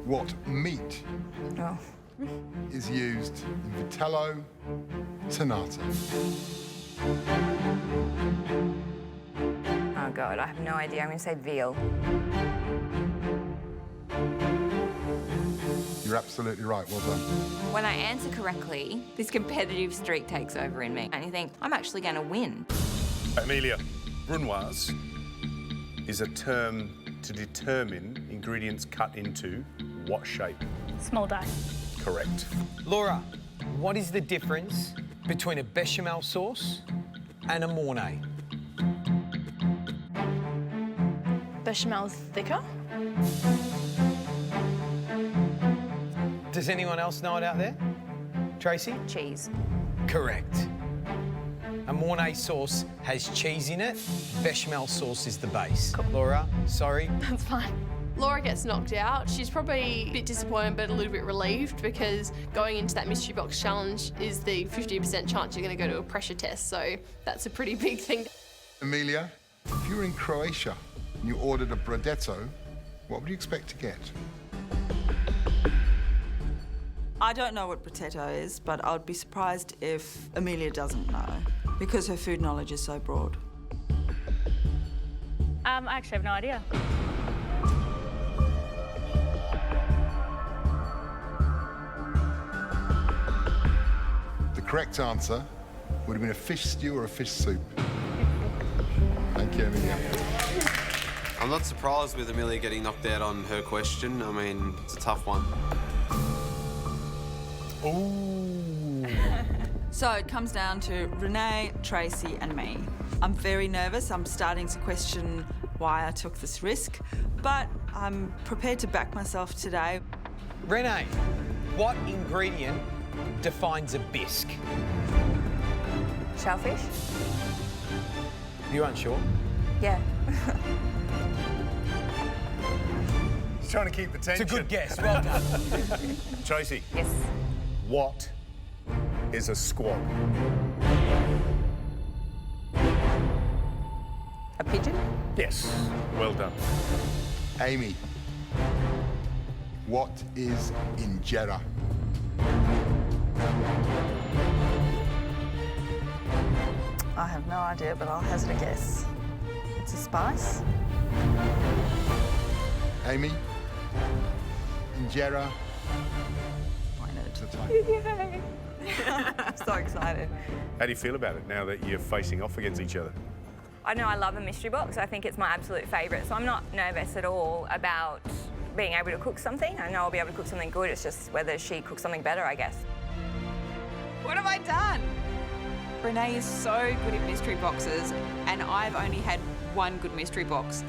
What meat is used in vitello tonata? Oh, God, I have no idea. I'm going to say veal. You're absolutely right. Well done. When I answer correctly, this competitive streak takes over in me. And you think, I'm actually going to win. Amelia, brunoise is a term to determine ingredients cut into what shape? Small die. Correct. Laura, what is the difference between a bechamel sauce and a mornay? Bechamel's thicker. Does anyone else know it out there? Tracy? Cheese. Correct. A mornay sauce has cheese in it. Bechamel sauce is the base. Cool. Laura, sorry. That's fine. Laura gets knocked out. She's probably a bit disappointed but a little bit relieved because going into that mystery box challenge is the 50% chance you're going to go to a pressure test, so that's a pretty big thing. Amelia, if you were in Croatia and you ordered a brodetto, what would you expect to get? I don't know what potato is, but I would be surprised if Amelia doesn't know, because her food knowledge is so broad. I actually have no idea. The correct answer would have been a fish stew or a fish soup. Thank you, Amelia. I'm not surprised with Amelia getting knocked out on her question. I mean, it's a tough one. Ooh. So it comes down to Renae, Tracy and me. I'm very nervous. I'm starting to question why I took this risk, but I'm prepared to back myself today. Renae, what ingredient defines a bisque? Shellfish? You unsure? Yeah. He's trying to keep the tension. It's a good guess, well done. Tracy. Yes. What is a squab? A pigeon? Yes. Well done. Amy, what is injera? I have no idea, but I'll hazard a guess. It's a spice? Amy, injera. I know. The time. Yay! I'm so excited. How do you feel about it now that you're facing off against each other? I know I love a mystery box. I think it's my absolute favourite, so I'm not nervous at all about being able to cook something. I know I'll be able to cook something good. It's just whether she cooks something better, I guess. What have I done? Renae is so good at mystery boxes, and I've only had one good mystery box.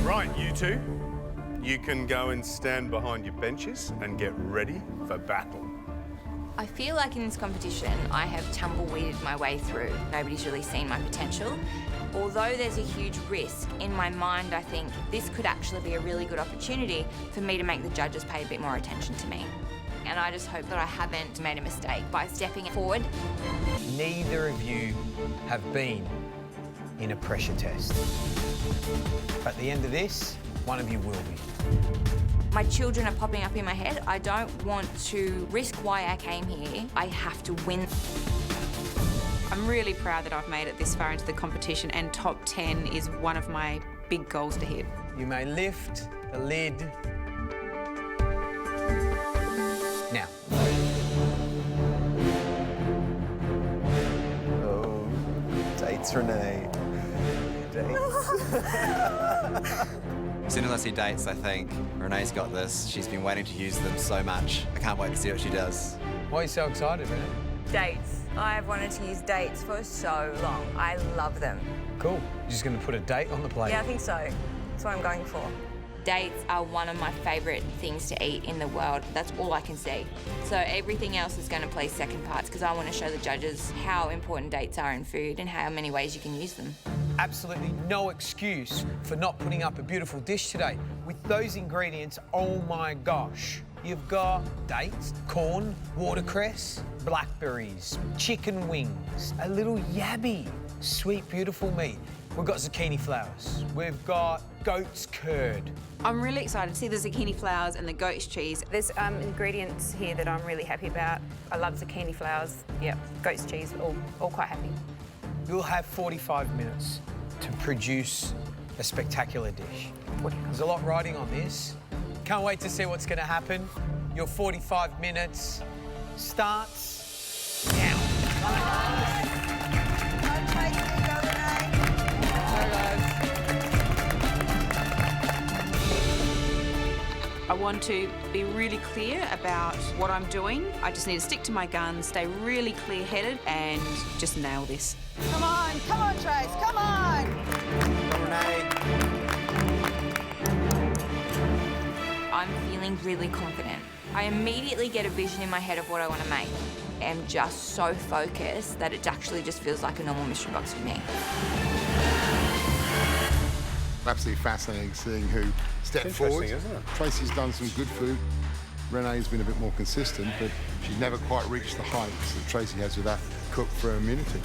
Right, you two. You can go and stand behind your benches and get ready for battle. I feel like in this competition, I have tumbleweeded my way through. Nobody's really seen my potential. Although there's a huge risk, in my mind, I think this could actually be a really good opportunity for me to make the judges pay a bit more attention to me. And I just hope that I haven't made a mistake by stepping forward. Neither of you have been in a pressure test. At the end of this, one of you will be. My children are popping up in my head. I don't want to risk why I came here. I have to win. I'm really proud that I've made it this far into the competition, and top 10 is one of my big goals to hit. You may lift the lid now. Oh, dates, Renae. Dates. As soon as I see dates, I think Renae's got this. She's been waiting to use them so much. I can't wait to see what she does. Why are you so excited, Renae? Dates. I've wanted to use dates for so long. I love them. Cool. You're just going to put a date on the plate? Yeah, I think so. That's what I'm going for. Dates are one of my favourite things to eat in the world. That's all I can see. So everything else is going to play second parts because I want to show the judges how important dates are in food and how many ways you can use them. Absolutely no excuse for not putting up a beautiful dish today. With those ingredients, oh my gosh. You've got dates, corn, watercress, blackberries, chicken wings, a little yabby, sweet, beautiful meat. We've got zucchini flowers. We've got goat's curd. I'm really excited to see the zucchini flowers and the goat's cheese. There's ingredients here that I'm really happy about. I love zucchini flowers, yeah, goat's cheese, all quite happy. You'll have 45 minutes to produce a spectacular dish. There's a lot riding on this. Can't wait to see what's going to happen. Your 45 minutes starts now. I want to be really clear about what I'm doing. I just need to stick to my guns, stay really clear-headed and just nail this. Come on, Trace, come on! Renae. I'm feeling really confident. I immediately get a vision in my head of what I want to make. I'm just so focused that it actually just feels like a normal mystery box for me. Absolutely fascinating seeing who stepped forward. Isn't it? Tracy's done some good food. Renae's been a bit more consistent, but she's never quite reached the heights that Tracy has with that cook for immunity.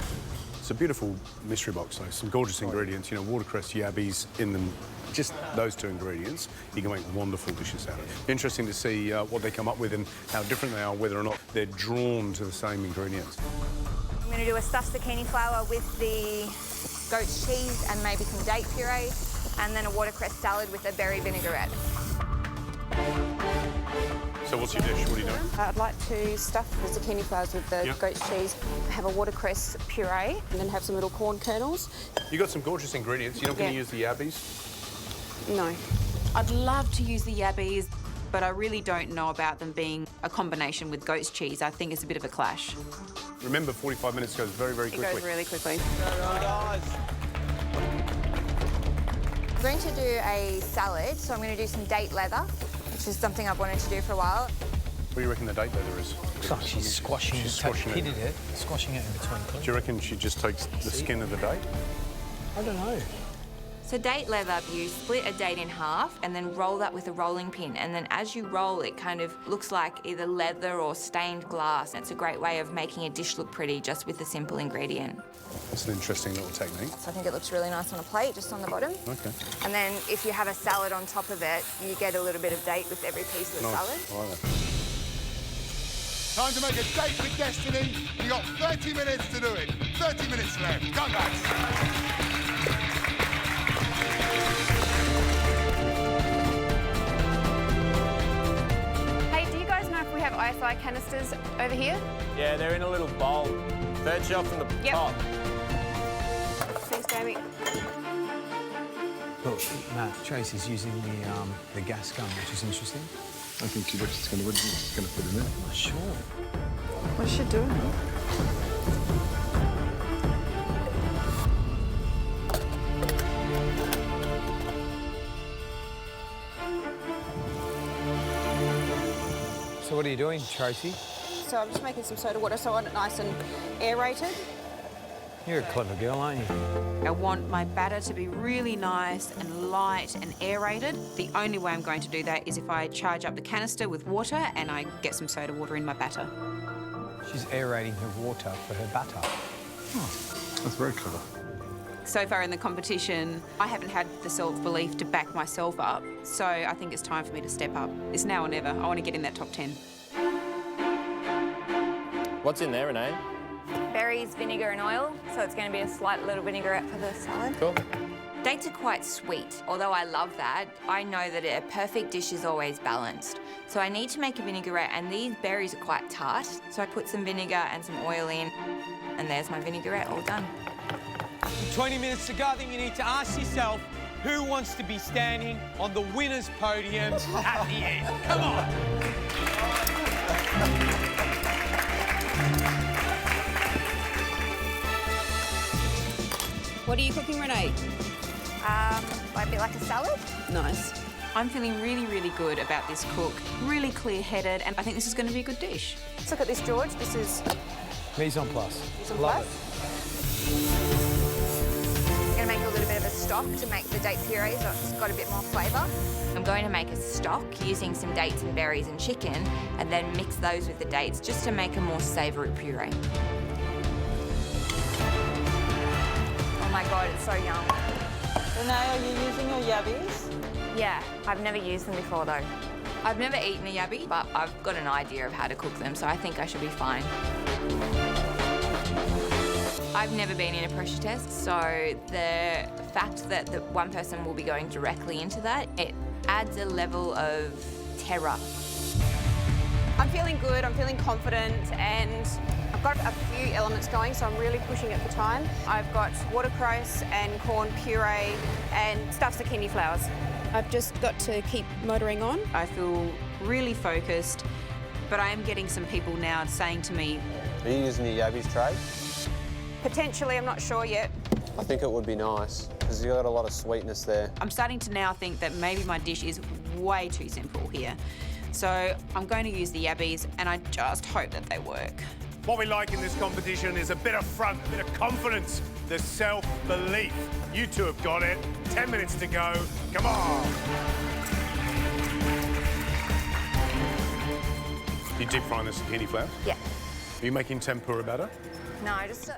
It's a beautiful mystery box, though. Some gorgeous ingredients, you know, watercress, yabbies in them. Just those two ingredients, you can make wonderful dishes out of. Interesting to see what they come up with and how different they are, whether or not they're drawn to the same ingredients. I'm going to do a stuffed zucchini flower with the goat's cheese and maybe some date puree, and then a watercress salad with a berry vinaigrette. So what's your dish? What are you doing? I'd like to stuff the zucchini flowers with the goat's cheese, have a watercress puree, and then have some little corn kernels. You got some gorgeous ingredients. You're not going to use the yabbies? No. I'd love to use the yabbies, but I really don't know about them being a combination with goat's cheese. I think it's a bit of a clash. Remember, 45 minutes goes very, very quickly. It goes really quickly. I'm going to do a salad, so I'm going to do some date leather, which is something I've wanted to do for a while. What do you reckon the date leather is? Looks like she's squashing it. Squashing Pitted it, squashing it in between. Do you reckon she just takes the skin of the date? I don't know. So date leather, you split a date in half and then roll that with a rolling pin. And then as you roll, it kind of looks like either leather or stained glass. It's a great way of making a dish look pretty just with a simple ingredient. That's an interesting little technique. So I think it looks really nice on a plate, just on the bottom. Okay. And then if you have a salad on top of it, you get a little bit of date with every piece of the salad. I like that. Time to make a date with destiny. You got 30 minutes to do it. 30 minutes left. Go, lads. We have ISI canisters over here. Yeah, they're in a little bowl. Third shelf from the top. Thanks, Jamie. Look, Matt, Tracy's using the gas gun, which is interesting. I think she looks going to put him in. I'm not sure. What's she doing? So what are you doing, Tracy? So I'm just making some soda water so I want it nice and aerated. You're a clever girl, aren't you? I want my batter to be really nice and light and aerated. The only way I'm going to do that is if I charge up the canister with water and I get some soda water in my batter. She's aerating her water for her batter. Oh, that's very clever. So far in the competition, I haven't had the self-belief to back myself up, so I think it's time for me to step up. It's now or never. I want to get in that top 10. What's in there, Renae? Berries, vinegar and oil, so it's going to be a slight little vinaigrette for the salad. Cool. Dates are quite sweet. Although I love that, I know that a perfect dish is always balanced. So I need to make a vinaigrette, and these berries are quite tart. So I put some vinegar and some oil in, and there's my vinaigrette all done. 20 minutes to go. I think you need to ask yourself who wants to be standing on the winner's podium at the end. Come on. What are you cooking, Renae? Might be like a salad. Nice. I'm feeling really, really good about this cook. Really clear-headed, and I think this is going to be a good dish. Let's look at this, George. This is Mise en place. Love it. I'm going to make a little bit of a stock to make the date puree so it's got a bit more flavour. I'm going to make a stock using some dates and berries and chicken, and then mix those with the dates just to make a more savoury puree. Oh my God, it's so yum. Renae, are you using your yabbies? Yeah, I've never used them before though. I've never eaten a yabby, but I've got an idea of how to cook them, so I think I should be fine. I've never been in a pressure test, so the fact that the one person will be going directly into that, it adds a level of terror. I'm feeling good, I'm feeling confident, and I've got a few elements going, so I'm really pushing it for time. I've got watercress and corn puree and stuffed zucchini flowers. I've just got to keep motoring on. I feel really focused, but I am getting some people now saying to me, Are you using your yabbies tray? Potentially, I'm not sure yet. I think it would be nice, because you've got a lot of sweetness there. I'm starting to now think that maybe my dish is way too simple here. So I'm going to use the yabbies, and I just hope that they work. What we like in this competition is a bit of front, a bit of confidence, the self-belief. You two have got it. 10 minutes to go. Come on. You deep frying the zucchini flowers? Yeah. Are you making tempura batter? No, just